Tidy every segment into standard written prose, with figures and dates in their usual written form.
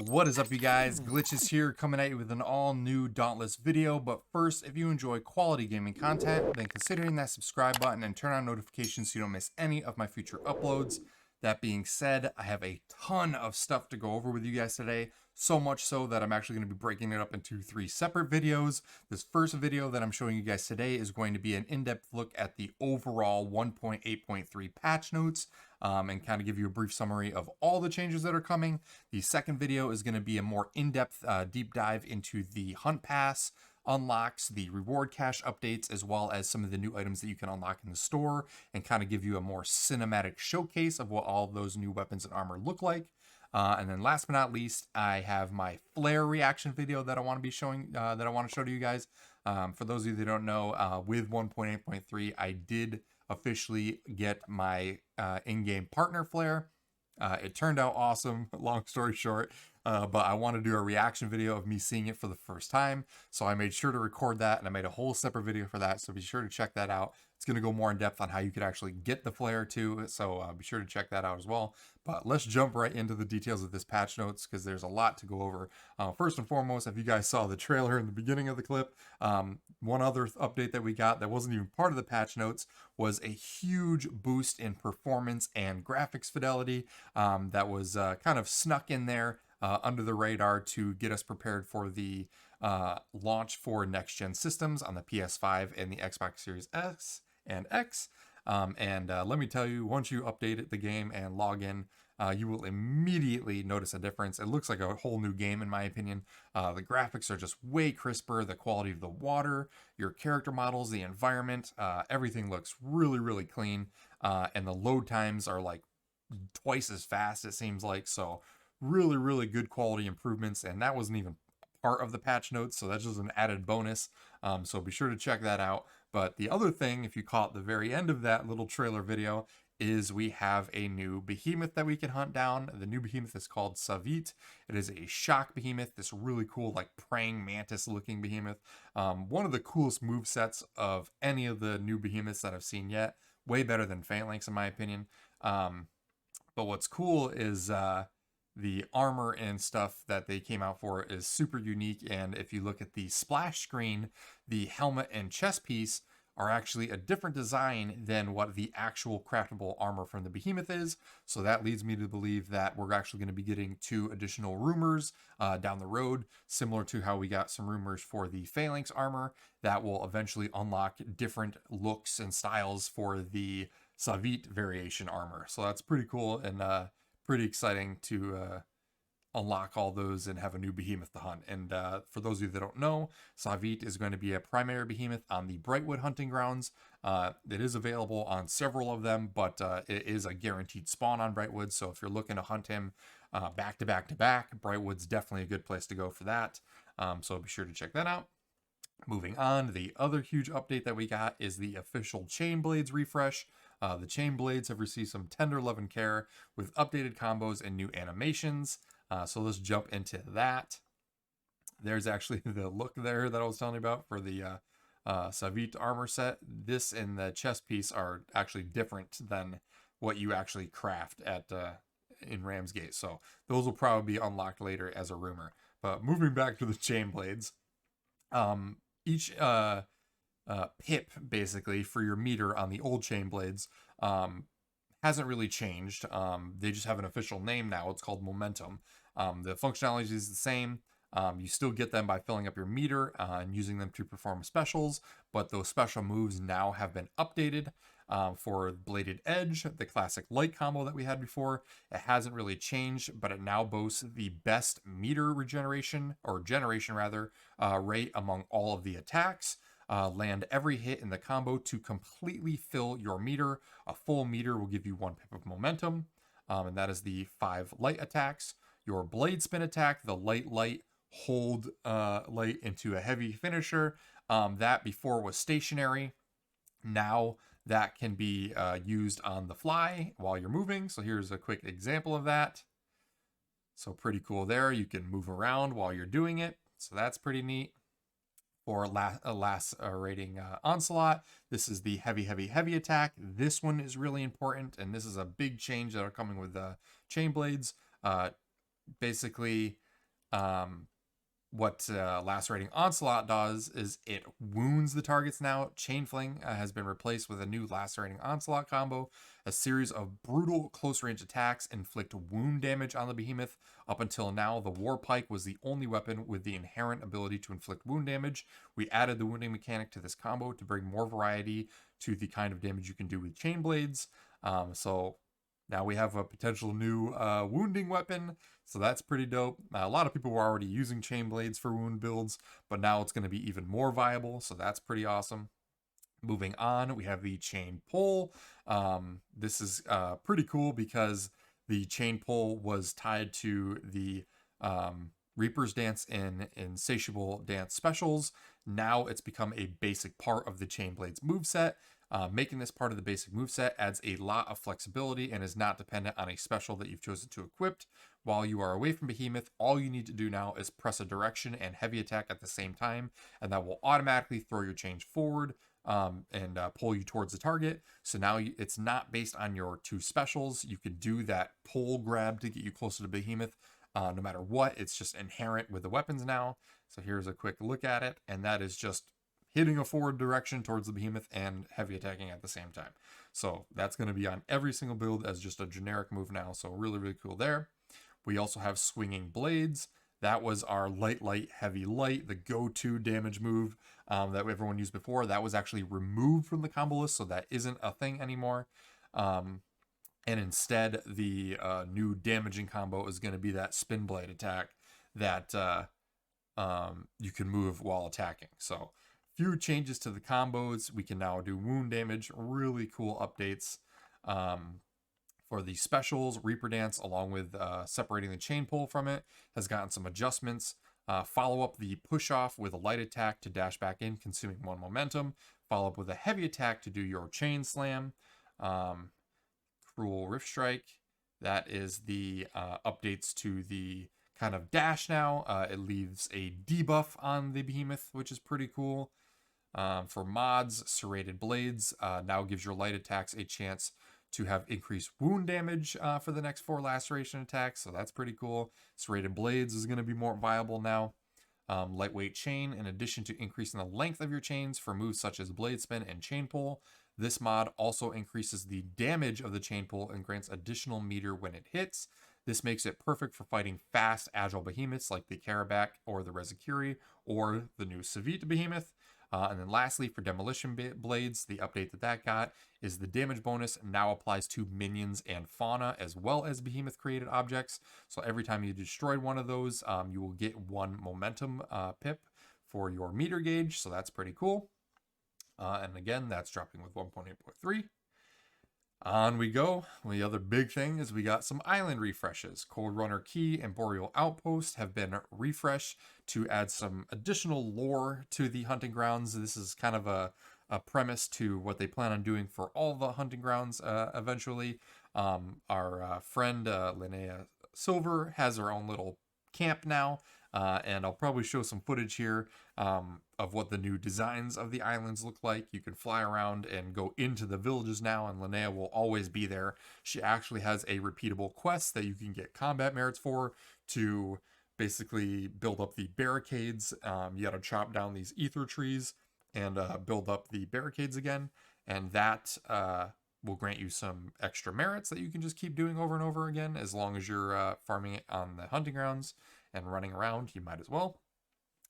What is up, you guys? Glitchiz here, coming at you with an all-new Dauntless video. But first, if you enjoy quality gaming content, then consider hitting that subscribe button and turn on notifications so you don't miss any of my future uploads. That being said, I have a ton of stuff to go over with you guys today. So much so that I'm actually going to be breaking it up into 3 separate videos. This first video that I'm showing you guys today is going to be an in-depth look at the overall 1.8.3 patch notes. And kind of give you a brief summary of all the changes that are coming. The second video is going to be a more in-depth deep dive into the hunt pass unlocks, the reward cache updates, as well as some of the new items that you can unlock in the store, and kind of give you a more cinematic showcase of what all of those new weapons and armor look like. And then last but not least, I have my flare reaction video that I want to be showing, that I want to show to you guys. For those of you that don't know, with 1.8.3, I did officially get my in-game partner flare. It turned out awesome, long story short, but I want to do a reaction video of me seeing it for the first time, so I made sure to record that, and I made a whole separate video for that, so be sure to check that out. It's going to go more in depth on how you could actually get the flare too, so be sure to check that out as well. But let's jump right into the details of this patch notes, because there's a lot to go over. First and foremost, if you guys saw the trailer in the beginning of the clip, one other update that we got that wasn't even part of the patch notes was a huge boost in performance and graphics fidelity that was kind of snuck in there under the radar to get us prepared for the launch for next-gen systems on the PS5 and the Xbox Series S and X. Let me tell you, once you update the game and log in, you will immediately notice a difference. It looks like a whole new game, in my opinion. The graphics are just way crisper. The quality of the water, your character models, the environment, everything looks really, really clean. And the load times are like twice as fast, it seems like. So really, really good quality improvements. And that wasn't even part of the patch notes, so that's just an added bonus. So be sure to check that out. But the other thing, if you caught the very end of that little trailer video, is we have a new behemoth that we can hunt down. The new behemoth is called Sahvyt. It is a shock behemoth, this really cool, like praying mantis looking behemoth. One of the coolest move sets of any of the new behemoths that I've seen yet. Way better than Phalanx in my opinion. But what's cool is the armor and stuff that they came out for is super unique, and if you look at the splash screen, the helmet and chest piece are actually a different design than what the actual craftable armor from the behemoth is. So that leads me to believe that we're actually going to be getting 2 additional rumors down the road, similar to how we got some rumors for the Phalanx armor that will eventually unlock different looks and styles for the Saevyt variation armor. So that's pretty cool and pretty exciting to unlock all those and have a new behemoth to hunt. And for those of you that don't know, Saevyt is going to be a primary behemoth on the Brightwood hunting grounds. It is available on several of them, but it is a guaranteed spawn on Brightwood. So if you're looking to hunt him back to back to back, Brightwood's definitely a good place to go for that. So be sure to check that out. Moving on, the other huge update that we got is the official chain blades refresh. The chain blades have received some tender love and care with updated combos and new animations. So let's jump into that. There's actually the look there that I was telling you about for the Saevyt armor set. This and the chest piece are actually different than what you actually craft at in Ramsgate. So those will probably be unlocked later as a rumor. But moving back to the chain blades, each pip basically for your meter on the old chain blades hasn't really changed. They just have an official name now. It's called Momentum. The functionality is the same. You still get them by filling up your meter and using them to perform specials, but those special moves now have been updated. For Bladed Edge, the classic light combo that we had before, it hasn't really changed, but it now boasts the best meter regeneration, or generation rather, rate among all of the attacks. Land every hit in the combo to completely fill your meter. A full meter will give you 1 pip of momentum, and that is the 5 light attacks. Your blade spin attack, the light, hold light into a heavy finisher. That before was stationary. Now that can be used on the fly while you're moving. So here's a quick example of that. So pretty cool there. You can move around while you're doing it. So that's pretty neat. For lacerating onslaught, this is the heavy attack. This one is really important, and this is a big change that are coming with the chain blades. Basically, what Lacerating Onslaught does is it wounds the targets now. Chain Fling has been replaced with a new Lacerating Onslaught combo. A series of brutal close range attacks inflict wound damage on the behemoth. Up until now, the War Pike was the only weapon with the inherent ability to inflict wound damage. We added the wounding mechanic to this combo to bring more variety to the kind of damage you can do with chain blades. So now we have a potential new wounding weapon, so that's pretty dope. A lot of people were already using chain blades for wound builds, but now it's going to be even more viable, so that's pretty awesome. Moving on, we have the chain pull. This is pretty cool because the chain pull was tied to the Reaper's Dance in Insatiable Dance specials. Now it's become a basic part of the Chain Blades moveset. Making this part of the basic moveset adds a lot of flexibility and is not dependent on a special that you've chosen to equip. While you are away from Behemoth, all you need to do now is press a direction and heavy attack at the same time, and that will automatically throw your change forward and pull you towards the target. So now it's not based on your two specials. You can do that pull grab to get you closer to Behemoth no matter what. It's just inherent with the weapons now. So here's a quick look at it, and that is just hitting a forward direction towards the behemoth and heavy attacking at the same time. So that's going to be on every single build as just a generic move now. So really, really cool there. We also have swinging blades. That was our light, light, heavy, light, the go-to damage move that everyone used before. That was actually removed from the combo list, so that isn't a thing anymore. And instead, the new damaging combo is going to be that spin blade attack that you can move while attacking. So few changes to the combos. We can now do wound damage. Really cool updates for the specials. Reaper Dance, along with separating the chain pull from it, has gotten some adjustments. Follow up the push off with a light attack to dash back in, consuming 1 momentum. Follow up with a heavy attack to do your chain slam. Cruel Rift Strike. That is the updates to the kind of dash now. It leaves a debuff on the behemoth, which is pretty cool. For mods, Serrated Blades now gives your light attacks a chance to have increased wound damage for the next 4 laceration attacks, so that's pretty cool. Serrated Blades is going to be more viable now. Lightweight Chain, in addition to increasing the length of your chains for moves such as Blade Spin and Chain Pull, this mod also increases the damage of the chain pull and grants additional meter when it hits. This makes it perfect for fighting fast, agile behemoths like the Karabakh or the Rezakiri or the new Saevyt behemoth. And then lastly, for Demolition Blades, the update that got is the damage bonus now applies to minions and fauna as well as behemoth created objects. So every time you destroy one of those, you will get 1 momentum pip for your meter gauge. So that's pretty cool. And again, that's dropping with 1.8.3. On we go. The other big thing is we got some island refreshes. Cold Runner Key and Boreal Outpost have been refreshed to add some additional lore to the hunting grounds. This is kind of a premise to what they plan on doing for all the hunting grounds eventually. Our friend Linnea Silver has her own little camp now. And I'll probably show some footage here of what the new designs of the islands look like. You can fly around and go into the villages now, and Linnea will always be there. She actually has a repeatable quest that you can get combat merits for to basically build up the barricades. You got to chop down these ether trees and build up the barricades again, and that will grant you some extra merits that you can just keep doing over and over again as long as you're farming it on the hunting grounds and running around. You might as well.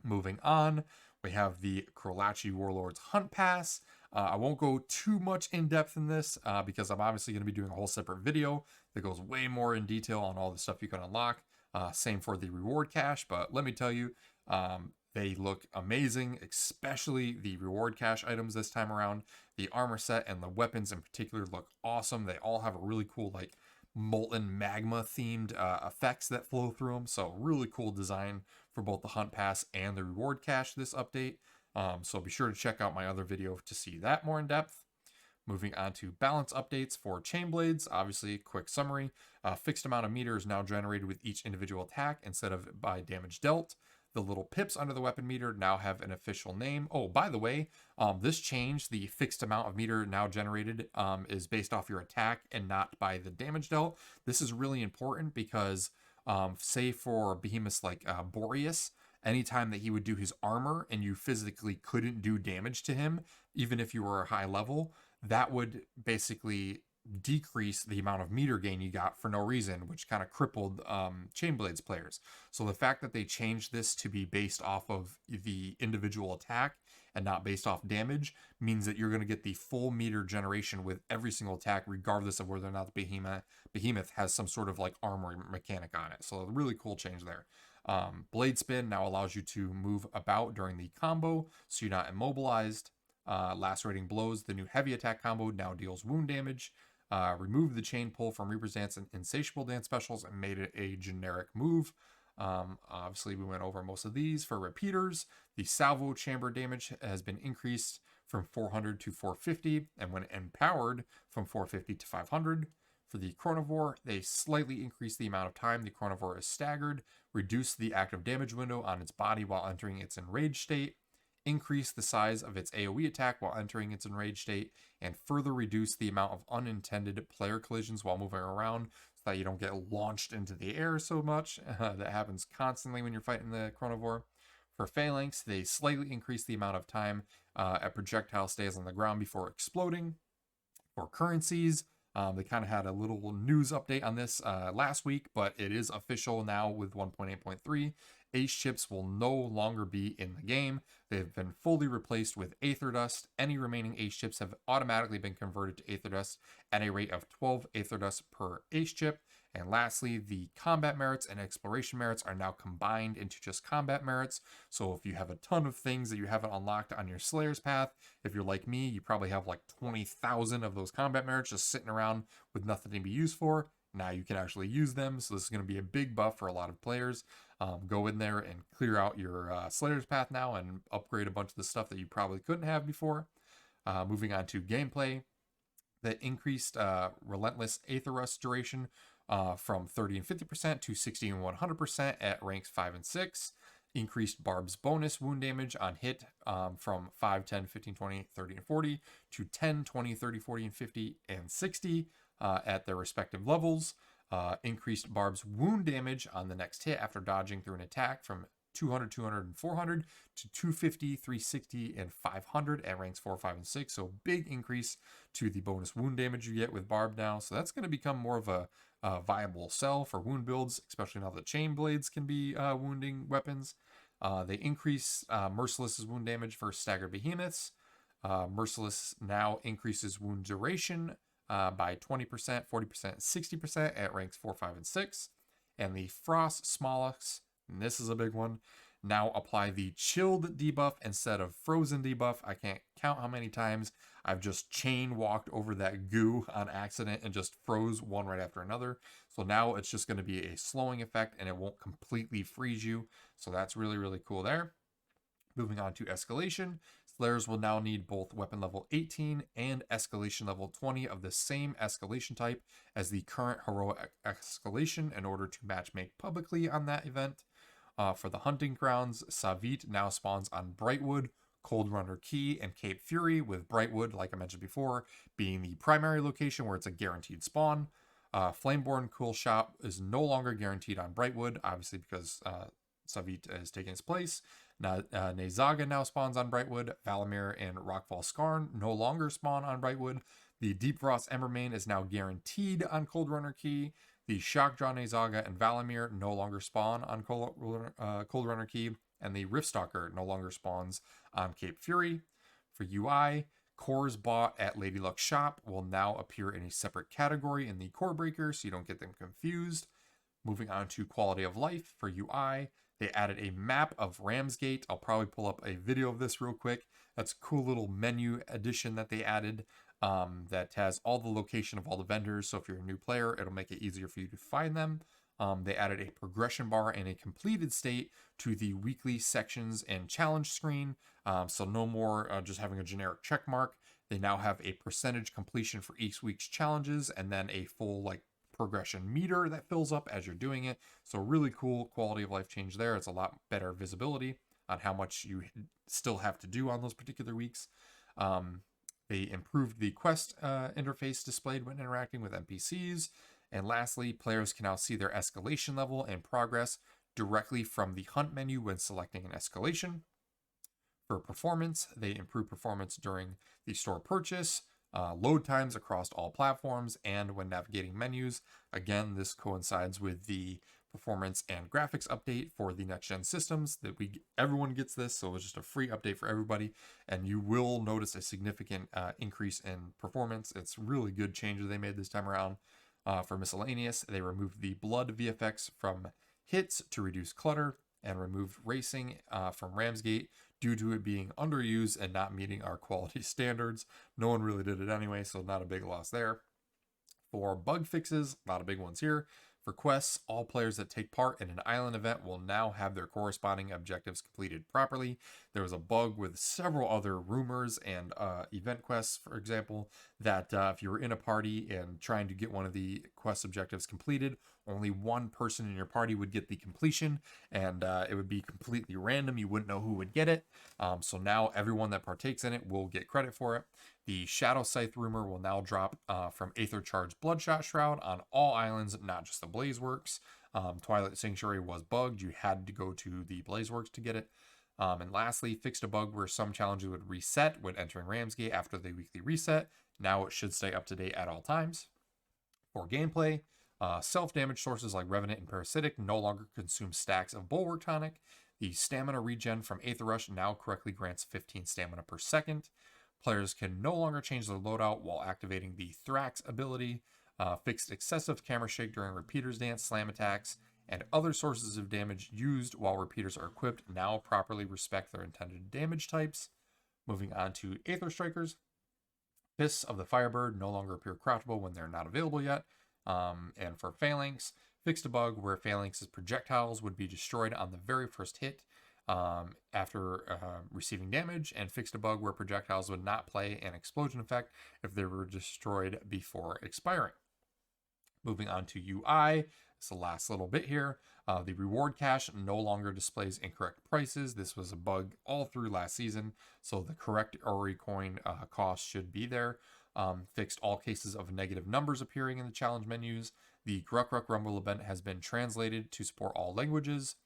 Moving on, we have the Krolachi Warlords Hunt Pass. I won't go too much in depth in this because I'm obviously going to be doing a whole separate video that goes way more in detail on all the stuff you can unlock. Same for the reward cache, but let me tell you, they look amazing, especially the reward cache items this time around. The armor set and the weapons in particular look awesome. They all have a really cool, like, molten magma themed effects that flow through them. So really cool design for both the Hunt Pass and the reward cache this update. So be sure to check out my other video to see that more in depth. Moving on to balance updates for chain blades. Obviously, quick summary. Fixed amount of meter is now generated with each individual attack instead of by damage dealt. The little pips under the weapon meter now have an official name. Oh, by the way, this change, the fixed amount of meter now generated is based off your attack and not by the damage dealt. This is really important because Say for behemoths like Boreas, anytime that he would do his armor and you physically couldn't do damage to him, even if you were a high level, that would basically decrease the amount of meter gain you got for no reason, which kind of crippled Chainblades players. So the fact that they changed this to be based off of the individual attack and not based off damage means that you're going to get the full meter generation with every single attack, regardless of whether or not the behemoth has some sort of like armor mechanic on it. So a really cool change there. Blade Spin now allows you to move about during the combo, so you're not immobilized. Lacerating Blows, the new heavy attack combo, now deals wound damage. Removed the chain pull from Reaper's Dance and Insatiable Dance specials and made it a generic move. Obviously, we went over most of these. For repeaters, the salvo chamber damage has been increased from 400 to 450, and when empowered, from 450 to 500. For the Chronivore, they slightly increased the amount of time the Chronivore is staggered, reduced the active damage window on its body while entering its enraged state, increase the size of its AoE attack while entering its enraged state, and further reduce the amount of unintended player collisions while moving around so that you don't get launched into the air so much. That happens constantly when you're fighting the Chronivore. For Phalanx, they slightly increase the amount of time a projectile stays on the ground before exploding. For currencies, they kind of had a little news update on this last week, but it is official now with 1.8.3. Ace chips will no longer be in the game. They've been fully replaced with Aether Dust. Any remaining Ace chips have automatically been converted to Aether Dust at a rate of 12 Aether Dust per Ace chip. And lastly, the combat merits and exploration merits are now combined into just combat merits. So if you have a ton of things that you haven't unlocked on your Slayer's path, if you're like me, you probably have like 20,000 of those combat merits just sitting around with nothing to be used for. Now you can actually use them. So this is going to be a big buff for a lot of players. Go in there and clear out your Slayer's path now and upgrade a bunch of the stuff that you probably couldn't have before. Moving on to gameplay. The increased Relentless Aether Rust duration from 30 and 50% to 60 and 100% at ranks 5 and 6. Increased Barb's bonus wound damage on hit from 5, 10, 15, 20, 30, and 40 to 10, 20, 30, 40, and 50, and 60 at their respective levels. Increased Barb's wound damage on the next hit after dodging through an attack from 200, 200, and 400 to 250, 360, and 500 at ranks 4, 5, and 6. So big increase to the bonus wound damage you get with Barb now. So that's going to become more of a viable sell for wound builds, especially now that chain blades can be wounding weapons. They increase Merciless's wound damage for staggered behemoths. Merciless now increases wound duration by 20%, 40%, 60% at ranks 4, 5, and 6. And the Frost Smolix, and this is a big one, now apply the chilled debuff instead of frozen debuff. I can't count how many times I've just chain walked over that goo on accident and just froze one right after another. So now it's just going to be a slowing effect and it won't completely freeze you. So that's really, really cool there. Moving on to escalation. Slayers will now need both weapon level 18 and escalation level 20 of the same escalation type as the current heroic escalation in order to matchmake publicly on that event. For the hunting grounds, Sahvyt now spawns on Brightwood, Cold Runner Key, and Cape Fury, with Brightwood, like I mentioned before, being the primary location where it's a guaranteed spawn. Flameborn Cool Shop is no longer guaranteed on Brightwood, obviously because Sahvyt has taken its place. Nezaga now spawns on Brightwood. Valamir and Rockfall Skarn no longer spawn on Brightwood. The Deep Frost Embermane is now guaranteed on Cold Runner Key. The Shockjaw Nezaga and Valamir no longer spawn on Cold Runner Key. And the Riftstalker no longer spawns on Cape Fury. For UI, cores bought at Lady Luck's shop will now appear in a separate category in the core breaker so you don't get them confused. Moving on to quality of life. For UI, they added a map of Ramsgate. I'll probably pull up a video of this real quick. That's a cool little menu addition that they added that has all the location of all the vendors. So if you're a new player, it'll make it easier for you to find them. They added a progression bar and a completed state to the weekly sections and challenge screen. So no more just having a generic check mark. They now have a percentage completion for each week's challenges and then a full progression meter that fills up as you're doing it. So really cool quality of life change there. It's a lot better visibility on how much you still have to do on those particular weeks. They improved the quest interface displayed when interacting with NPCs, And lastly, players can now see their escalation level and progress directly from the hunt menu when selecting an escalation. For performance, they improve performance during the store purchase, load times across all platforms, and when navigating menus. Again, this coincides with the performance and graphics update for the next gen systems that everyone gets this, so it's just a free update for everybody, and you will notice a significant increase in performance. It's really good changes they made this time around. For miscellaneous, they removed the blood VFX from hits to reduce clutter, and removed racing from Ramsgate due to it being underused and not meeting our quality standards. No one really did it anyway, so not a big loss there. For bug fixes, a lot of big ones here. For quests, all players that take part in an island event will now have their corresponding objectives completed properly. There was a bug with several other rumors and event quests, for example, that if you were in a party and trying to get one of the quest objectives completed, only one person in your party would get the completion, and it would be completely random. You wouldn't know who would get it. So now everyone that partakes in it will get credit for it. The Shadow Scythe rumor will now drop from Aether Charged Bloodshot Shroud on all islands, not just the Blazeworks. Twilight Sanctuary was bugged. You had to go to the Blazeworks to get it. And lastly, fixed a bug where some challenges would reset when entering Ramsgate after the weekly reset. Now it should stay up to date at all times. For gameplay, self-damage sources like Revenant and Parasitic no longer consume stacks of Bulwark Tonic. The stamina regen from Aether Rush now correctly grants 15 stamina per second. Players can no longer change their loadout while activating the Thrax ability. Fixed excessive camera shake during Repeater's Dance, slam attacks, and other sources of damage used while repeaters are equipped now properly respect their intended damage types. Moving on to Aether Strikers. Fists of the Firebird no longer appear crouchable when they're not available yet. And for Phalanx, fixed a bug where Phalanx's projectiles would be destroyed on the very first hit after receiving damage, and fixed a bug where projectiles would not play an explosion effect if they were destroyed before expiring. Moving on to UI, it's the last little bit here. The reward cache no longer displays incorrect prices. This was a bug all through last season, so the correct Ori coin cost should be there. Fixed all cases of negative numbers appearing in the challenge menus. The Gruck Ruck Rumble event has been translated to support all languages.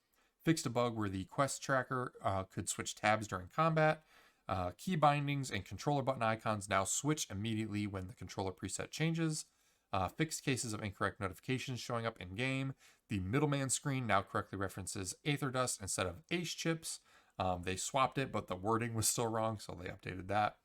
Fixed a bug where the quest tracker could switch tabs during combat. Key bindings and controller button icons now switch immediately when the controller preset changes. Fixed cases of incorrect notifications showing up in game. The middleman screen now correctly references Aether Dust instead of Ace Chips. They swapped it, but the wording was still wrong, so they updated that.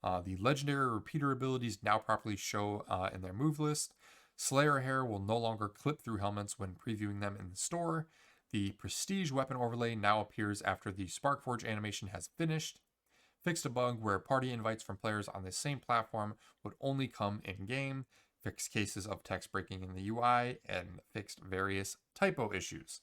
The legendary repeater abilities now properly show in their move list. Slayer hair will no longer clip through helmets when previewing them in the store. The prestige weapon overlay now appears after the Sparkforge animation has finished. Fixed a bug where party invites from players on the same platform would only come in-game. Fixed cases of text breaking in the UI, and fixed various typo issues.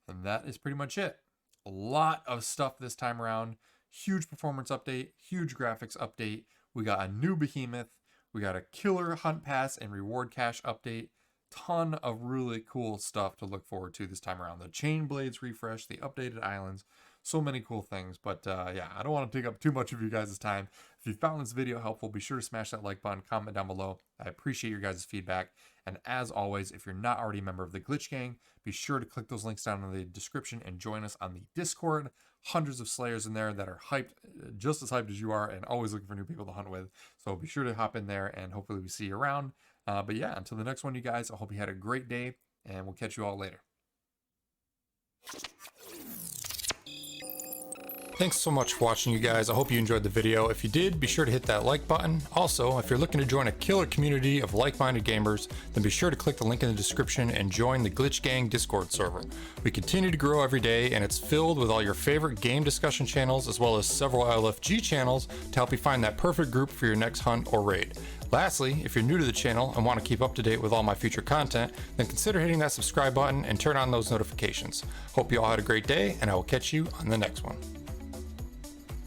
And that is pretty much it. A lot of stuff this time around. Huge performance update, huge graphics update. We got a new Behemoth. We got a killer hunt pass and reward cache update. Ton of really cool stuff to look forward to this time around. The chain blades refresh, the updated islands, so many cool things. But yeah, I don't want to take up too much of you guys' time. If you found this video helpful, be sure to smash that like button, comment down below. I appreciate your guys' feedback. And as always, if you're not already a member of the Glitch Gang, be sure to click those links down in the description and join us on the Discord. Hundreds of Slayers in there that are hyped, just as hyped as you are, and always looking for new people to hunt with. So be sure to hop in there, and hopefully we see you around. But yeah, until the next one, you guys, I hope you had a great day, and we'll catch you all later. Thanks so much for watching, you guys. I hope you enjoyed the video. If you did, be sure to hit that like button. Also, if you're looking to join a killer community of like-minded gamers, then be sure to click the link in the description and join the Glitch Gang Discord server. We continue to grow every day, and it's filled with all your favorite game discussion channels, as well as several LFG channels to help you find that perfect group for your next hunt or raid. Lastly, if you're new to the channel and want to keep up to date with all my future content, then consider hitting that subscribe button and turn on those notifications. Hope you all had a great day, and I will catch you on the next one.